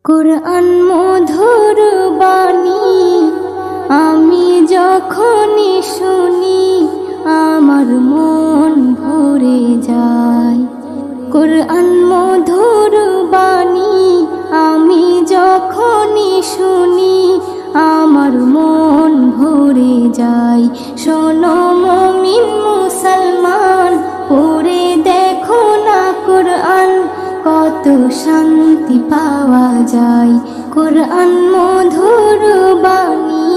কুরআন মধুর বাণী আমি যখনই শুনি আমার মন ভরে যায়। কুরআন মধুর বাণী আমি যখনই শুনি আমার মন ভরে যায়। শোনো মুমিন মুসলমান, পড়ে দেখো না কুরআন, কত শান্তি পাওয়া যায়। কুরআন মধুর বাণী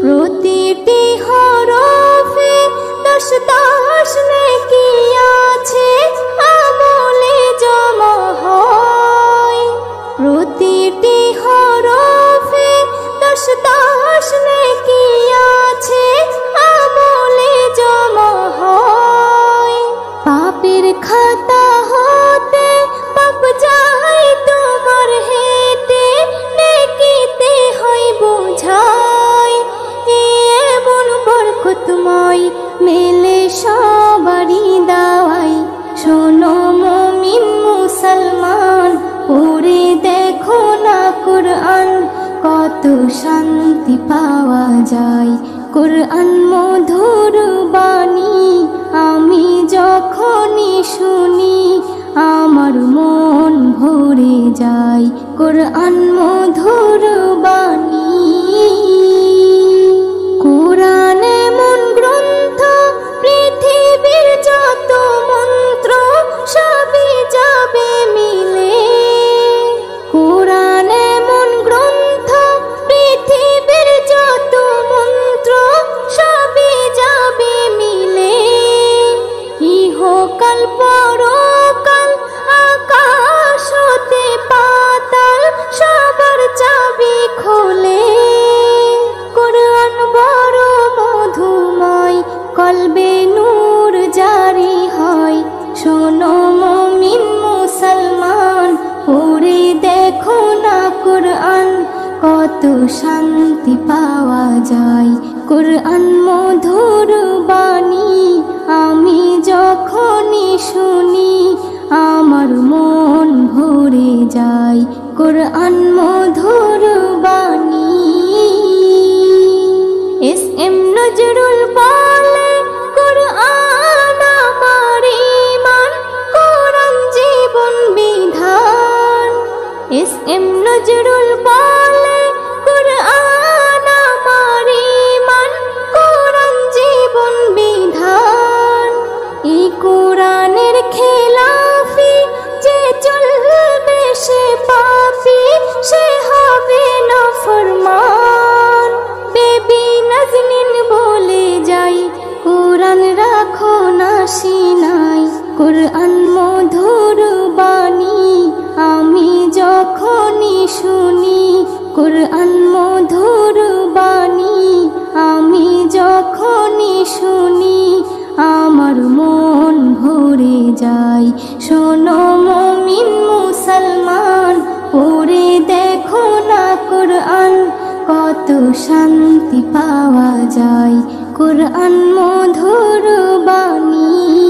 প্রতিটি হরফে 10 নেকি আছে, আমলে জমা হয়। প্রতিটি হরফে 10 নেকি আছে, আমলে জমা হয়। পাপের খাতা হতে পাপ যায় তোমার হেঁটে, নেকিতে হয় বোঝাই। এমন বরকতময় মেলে সবারই দাওয়াই। শোনো মুমিন মুসলমান, পড়ে দেখো না কুরআন, কত শান্তি পাওয়া যায়। কুরআন মধুর বাণী আমি যখনই শুনি আমার মন ভরে যায়। কুরআন মধুর বাণী কুরআন এমন গ্রন্থ, পৃথিবীর যত মন্ত্র সবই যাবে মিলে। কুরআন এমন গ্রন্থ, পৃথিবীর যত মন্ত্র সবই যাবে মিলে। ইহকাল পরকাল আকাশ হতে পাতাল সবার চাবি খোলে। কুরআন বড় মধুময়, কলবে নূর জারি হয়। শোনো মুমিন মুসলমান, পড়ে দেখো না কুরআন, কত শান্তি পাওয়া যায়। কুরআন মধুর বাণী আমি যখনই শুনি আমার মন ভরে যায়। কুরআন মধুর বাণী এস.এম. নজরুল বলে, কুরআন আমার ঈমান, কুরআন জীবন বিধান। এস.এম. নজরুল বলে, কুরআন আমার ঈমান, কুরআন জীবন বিধান। এই কুরআনের খেলাফি যে চলবে সে পাপী, সে হবে নাফরমান। বেবি নাজনীন বলে যাই, কুরআন রাখো না সিনায়। কুরআন মধুর বাণী আমি যখনই শুনি, কুরআন মধুর বাণী আমি যখনই শুনি আমার মন ভরে যায়। শোনো মুমিন মুসলমান, পড়ে দেখো না কুরআন, কত শান্তি পাওয়া যায়। কুরআন মধুর বাণী।